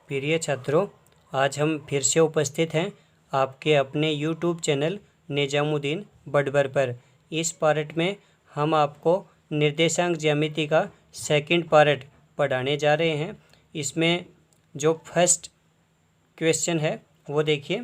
प्रिय छात्रों, आज हम फिर से उपस्थित हैं आपके अपने YouTube चैनल निजामुद्दीन बडबर पर। इस पार्ट में हम आपको निर्देशांक ज्यामिति का सेकंड पार्ट पढ़ाने जा रहे हैं। इसमें जो फर्स्ट क्वेश्चन है वो देखिए।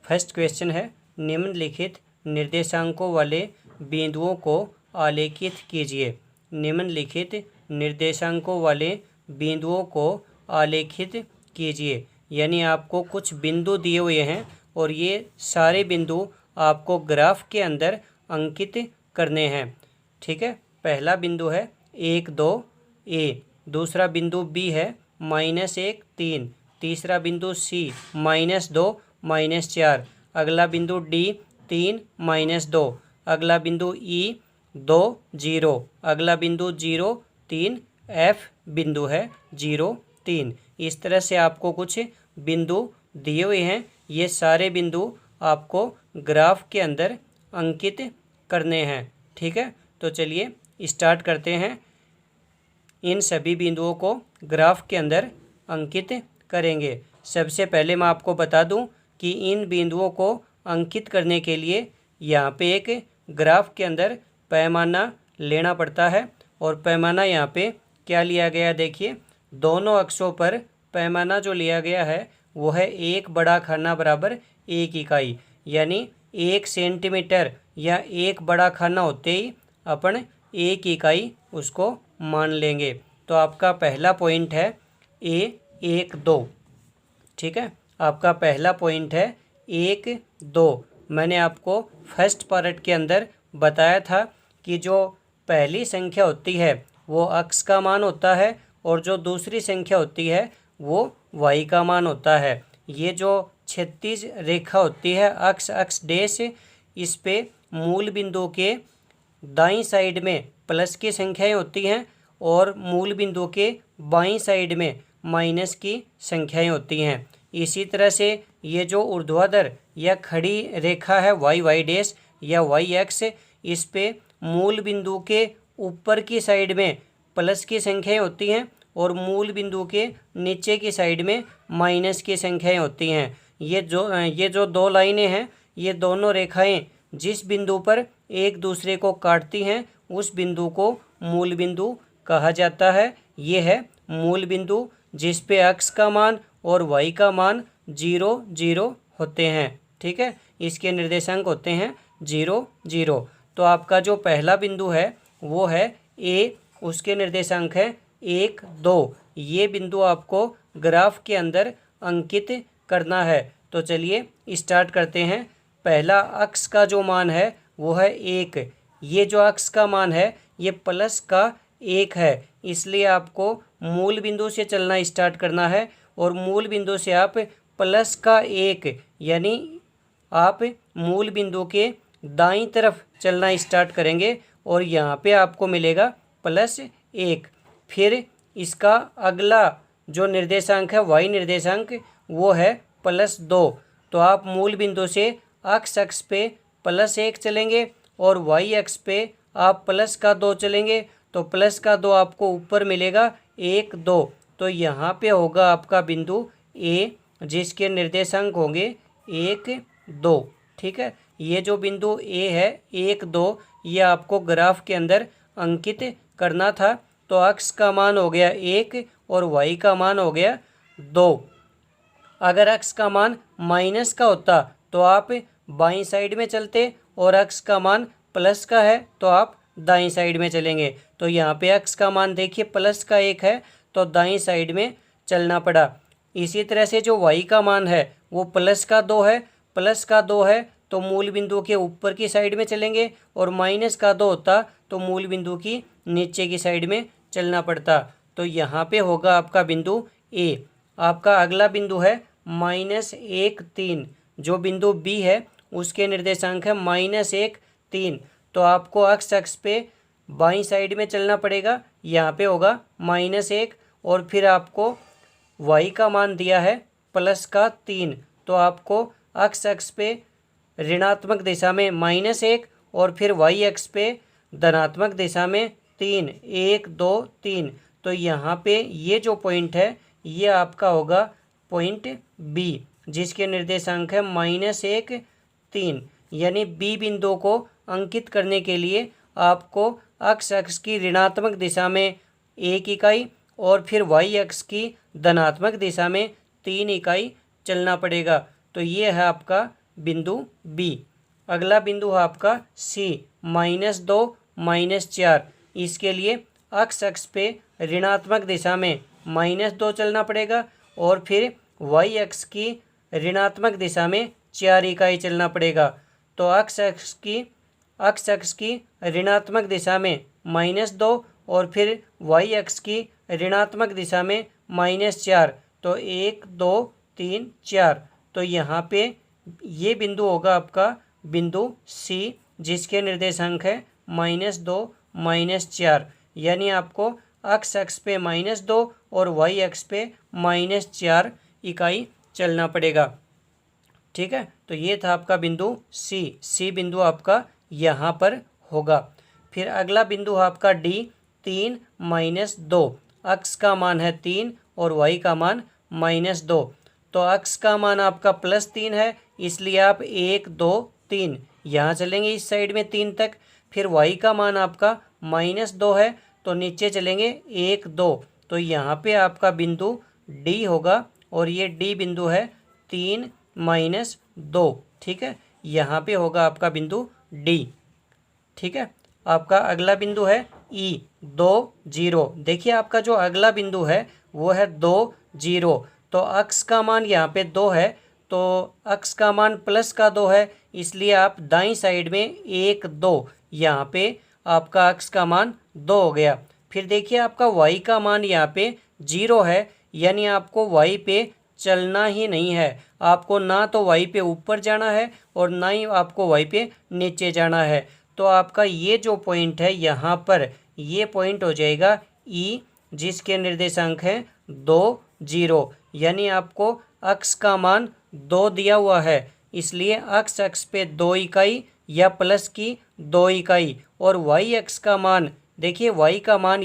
फर्स्ट क्वेश्चन है, निम्नलिखित निर्देशांकों वाले बिंदुओं को आलेखित कीजिए। निम्नलिखित निर्देशांकों वाले बिंदुओं को आलेखित कीजिए, यानी आपको कुछ बिंदु दिए हुए हैं और ये सारे बिंदु आपको ग्राफ के अंदर अंकित करने हैं। ठीक है, पहला बिंदु है 1 2 ए, दूसरा बिंदु बी है -1 3, तीसरा बिंदु सी -2 -4, अगला बिंदु डी 3 -2, अगला बिंदु ई 2 0, अगला बिंदु 0 3, एफ बिंदु है 0 3। इस तरह से आपको कुछ बिंदु दिए हुए हैं। ये सारे बिंदु आपको ग्राफ के अंदर अंकित करने हैं। ठीक है, तो चलिए स्टार्ट करते हैं। इन सभी बिंदुओं को ग्राफ के अंदर अंकित करेंगे। सबसे पहले मैं आपको बता दूं कि इन बिंदुओं को अंकित करने के लिए यहाँ पे एक ग्राफ के अंदर पैमाना लेना पड़ता है। और पैमाना यहाँ पे क्या लिया गया, देखिए दोनों अक्षों पर पैमाना जो लिया गया है वो है 1 बड़ा खाना बराबर 1 इकाई, यानी 1 सेंटीमीटर या 1 बड़ा खाना होते ही अपन 1 इकाई उसको मान लेंगे। तो आपका पहला पॉइंट है A1 2। ठीक है, आपका पहला पॉइंट है 1 2। मैंने आपको फर्स्ट पार्ट के अंदर बताया था कि जो पहली संख्या होती है वो अक्ष का मान होता है और जो दूसरी संख्या होती है वो y का मान होता है। ये जो क्षैतिज रेखा होती है अक्ष डैश, इस पे मूल बिंदु के दाईं साइड में प्लस की संख्याएं होती हैं और मूल बिंदु के बाईं साइड में माइनस की संख्याएं होती हैं। इसी तरह से ये जो ऊर्ध्वाधर या खड़ी रेखा है y डैश या yx, इस पे मूल बिंदु के ऊपर की साइड में प्लस की संख्याएं होती हैं और मूल बिंदु के नीचे की साइड में माइनस की संख्याएं होती हैं। ये जो दो लाइनें हैं, ये दोनों रेखाएं जिस बिंदु पर एक दूसरे को काटती हैं उस बिंदु को मूल बिंदु कहा जाता है। ये है मूल बिंदु जिस पे x का मान और y का मान 0 0 होते हैं। ठीक है, इसके निर्देशांक होते हैं 0 0। तो आपका जो पहला बिंदु है वो है A, उसके निर्देशांक है 1 2। ये बिंदु आपको ग्राफ के अंदर अंकित करना है। तो चलिए स्टार्ट करते हैं। पहला अक्ष का जो मान है वो है 1। ये जो अक्ष का मान है ये प्लस का 1 है, इसलिए आपको मूल बिंदु से चलना स्टार्ट करना है और मूल बिंदु से आप प्लस का 1 यानी आप मूल बिंदु के दाईं तरफ चलना स्टार्ट करेंगे और यहाँ पे आपको मिलेगा +1। फिर इसका अगला जो निर्देशांक है y निर्देशांक वो है +2। तो आप मूल बिंदु से अक्ष पे +1 चलेंगे और y अक्ष पे आप +2 चलेंगे। तो +2 आपको ऊपर मिलेगा 1 2। तो यहाँ पे होगा आपका बिंदु A, जिसके निर्देशांक होंगे 1 2। ठीक है, ये जो बिंदु A है 1 2, ये आपको ग्राफ के अंदर अंकित करना था। तो अक्ष का मान हो गया 1 और y का मान हो गया 2। अगर अक्ष का मान माइनस का होता तो आप बाईं साइड में चलते और अक्ष का मान प्लस का है तो आप दाईं साइड में चलेंगे। तो यहाँ पे अक्ष का मान देखिए +1 है तो दाईं साइड में चलना पड़ा। इसी तरह से जो y का मान है वो +2 है, +2 है तो मूल बिंदु के ऊपर की साइड में चलेंगे और -2 होता तो मूल बिंदु की नीचे की साइड में चलना पड़ता। तो यहाँ पे होगा आपका बिंदु A। आपका अगला बिंदु है -1 3। जो बिंदु B है उसके निर्देशांक है -1 3। तो आपको अक्ष पे बाईं साइड में चलना पड़ेगा, यहाँ पे होगा -1 और फिर आपको y का मान दिया है +3। तो आपको अक्ष पे ऋणात्मक दिशा में -1 और फिर y अक्ष पे धनात्मक दिशा में 3 1 2 3। तो यहाँ पे ये जो पॉइंट है ये आपका होगा पॉइंट बी जिसके निर्देशांक है -1 3। यानी बी बिंदु को अंकित करने के लिए आपको x अक्ष की ऋणात्मक दिशा में 1 इकाई और फिर y अक्ष की धनात्मक दिशा में 3 इकाई चलना पड़ेगा। तो ये है आपका बिंदु बी। अगला बिंदु है आपका सी -2 -4। इसके लिए x अक्ष पे ऋणात्मक दिशा में -2 चलना पड़ेगा और फिर y अक्ष की ऋणात्मक दिशा में 4 इकाई चलना पड़ेगा। तो x अक्ष की ऋणात्मक दिशा में -2 और फिर y अक्ष की ऋणात्मक दिशा में -4। तो 1 2 3 4। तो यहाँ पे ये बिंदु होगा आपका बिंदु सी जिसके निर्देशांक है -2 -4। यानी आपको x अक्ष पे -2 और y अक्ष पे -4 इकाई चलना पड़ेगा। ठीक है, तो ये था आपका बिंदु सी बिंदु आपका यहाँ पर होगा। फिर अगला बिंदु है आपका डी 3 -2। x का मान है 3 और y का मान -2। तो x का मान आपका +3 है, इसलिए आप 1 2 3 यहाँ चलेंगे इस साइड में 3 तक। फिर y का मान आपका -2 है तो नीचे चलेंगे 1 2। तो यहाँ पे आपका बिंदु डी होगा और ये डी बिंदु है 3 -2। ठीक है, यहाँ पे होगा आपका बिंदु डी। ठीक है, आपका अगला बिंदु है ई 2 0। देखिए आपका जो अगला बिंदु है वो है 2 0। तो x का मान यहाँ पे 2 है तो x का मान +2 है, इसलिए आप दाईं साइड में 1 2 यहाँ पे आपका x का मान 2 हो गया। फिर देखिए आपका y का मान यहाँ पे 0 है, यानी आपको y पे चलना ही नहीं है। आपको ना तो y पे ऊपर जाना है और ना ही आपको y पे नीचे जाना है। तो आपका ये जो पॉइंट है यहाँ पर ये पॉइंट हो जाएगा ई जिसके निर्देशांक हैं 2 0। यानी आपको x का मान 2 दिया हुआ है, इसलिए x अक्ष पे 2 इकाई या प्लस की 2 इकाई और y अक्ष का मान देखिए y का मान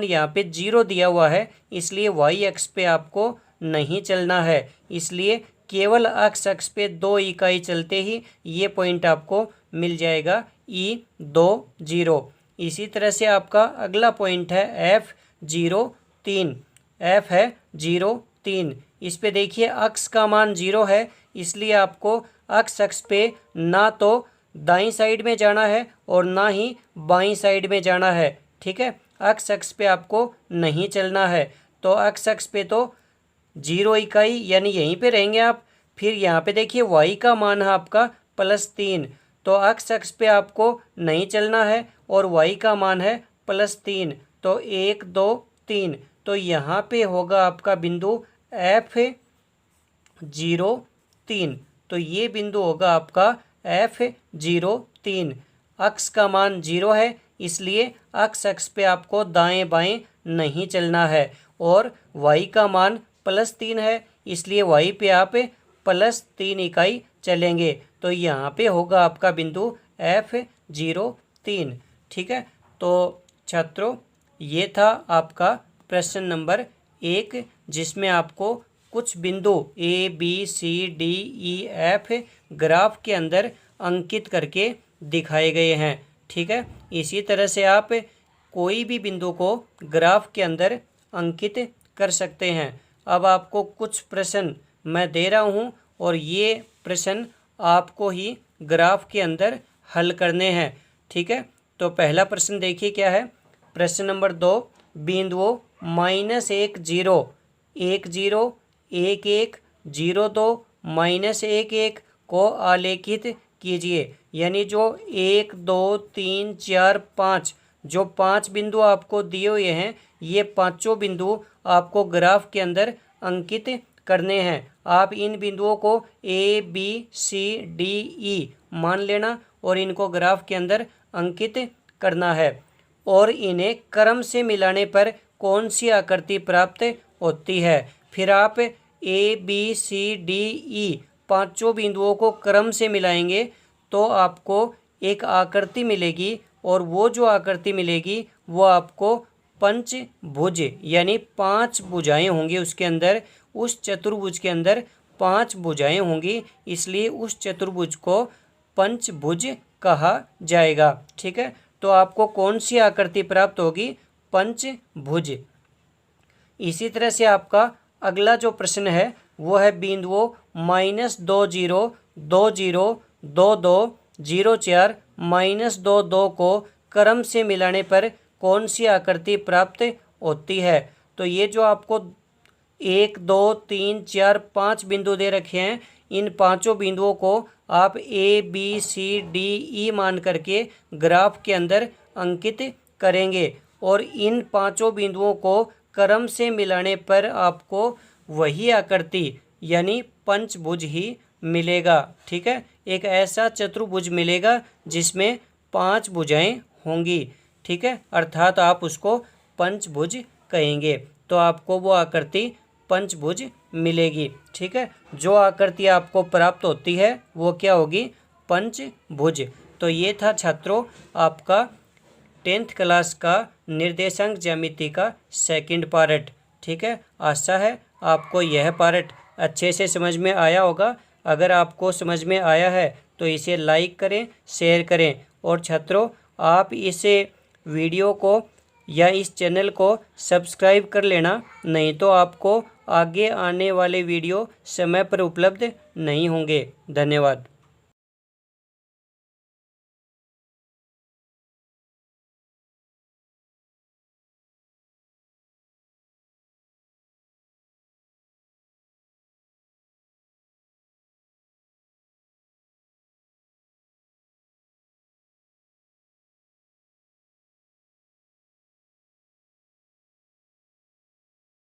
यहाँ पे 0 दिया हुआ है, इसलिए y अक्ष पे आपको नहीं चलना है। इसलिए केवल x अक्ष पे 2 इकाई चलते ही ये पॉइंट आपको मिल जाएगा ई 2 0। इसी तरह से आपका अगला पॉइंट है F 0 3। F है 0 3। इस पे देखिए x का मान 0 है, इसलिए आपको x अक्ष पे ना तो दाईं साइड में जाना है और ना ही बाईं साइड में जाना है। ठीक है, x अक्ष पे आपको नहीं चलना है। तो x अक्ष पे तो 0 इकाई यानी यहीं पे रहेंगे आप। फिर यहाँ पे देखिए y का मान है आपका +3। तो x अक्ष पे आपको नहीं चलना है और y का मान है +3। तो 1 2 3। तो यहाँ पे होगा आपका बिंदु F 0 3। तो ये बिंदु होगा आपका F 0 3। x का मान 0 है, इसलिए x अक्ष पे आपको दाएं बाएं नहीं चलना है और y का मान +3 है, इसलिए y पे आप +3 इकाई चलेंगे। तो यहाँ पे होगा आपका बिंदु F 0 3। ठीक है, तो छात्रों ये था आपका प्रश्न नंबर 1 जिसमें आपको कुछ बिंदु A B C D E F graph के अंदर अंकित करके दिखाए गए हैं। ठीक है, इसी तरह से आप कोई भी बिंदु को ग्राफ के अंदर अंकित कर सकते हैं। अब आपको कुछ प्रश्न मैं दे रहा हूं और ये प्रश्न आपको ही ग्राफ के अंदर हल करने हैं। ठीक है, तो पहला प्रश्न देखिए क्या है। प्रश्न नंबर 2, बिंदुओं -1 0 1 0 1 1 0 2 -1 1 को आलेखित कीजिए। यानी जो 1 2 3 4 5 जो 5 बिंदु आपको दिए हुए हैं, ये पांचों बिंदु आपको ग्राफ के अंदर अंकित करने हैं। आप इन बिंदुओं को A B C D E मान लेना और इनको ग्राफ के अंदर अंकित करना है और इन्हें क्रम से मिलाने पर कौन सी आकृति प्राप्त होती है। फिर आप A B C D E पांचों बिंदुओं को क्रम से मिलाएंगे तो आपको एक आकृति मिलेगी और वो जो आकृति मिलेगी वो आपको पंचभुज यानी 5 भुजाएं होंगी उसके अंदर। उस चतुर्भुज के अंदर 5 भुजाएं होंगी, इसलिए उस चतुर्भुज को पंचभुज कहा जाएगा। ठीक है, तो आपको कौन सी आकृति प्राप्त होगी? पंचभुज। इसी तरह से आपका अगला जो प्रश्न है वो है बिंदुओं -20, 20, 22, 02, 04, -22 को क्रम से मिलाने पर कौन सी आकृति प्राप्त होती है? तो ये जो आपको 1, 2, 3, 4, 5 बिंदु दे रखे हैं, इन पांचों बिंदुओं को आप ABCDE मान करके ग्राफ के अंदर अंकित करेंगे और इन पांचों बिंदुओं को क्रम से मिलाने पर आपको वही आकृति यानी पंचभुज ही मिलेगा। ठीक है, एक ऐसा चतुर्भुज मिलेगा जिसमें 5 भुजाएं होंगी। ठीक है, अर्थात आप उसको पंचभुज कहेंगे, तो आपको वो आकृति पंचभुज मिलेगी। ठीक है, जो आकृति आपको प्राप्त होती है वो क्या होगी? पंचभुज। तो ये था छात्रों आपका 10th क्लास का निर्देशांक ज्यामिति का सेकंड पार्ट। ठीक है, आशा है आपको यह पार्ट अच्छे से समझ में आया होगा। अगर आपको समझ में आया है तो इसे लाइक करें, शेयर करें और छात्रों आप इस वीडियो को या इस चैनल को सब्सक्राइब कर लेना, नहीं तो आपको आगे आने वाले वीडियो समय पर उपलब्ध नहीं होंगे। धन्यवाद।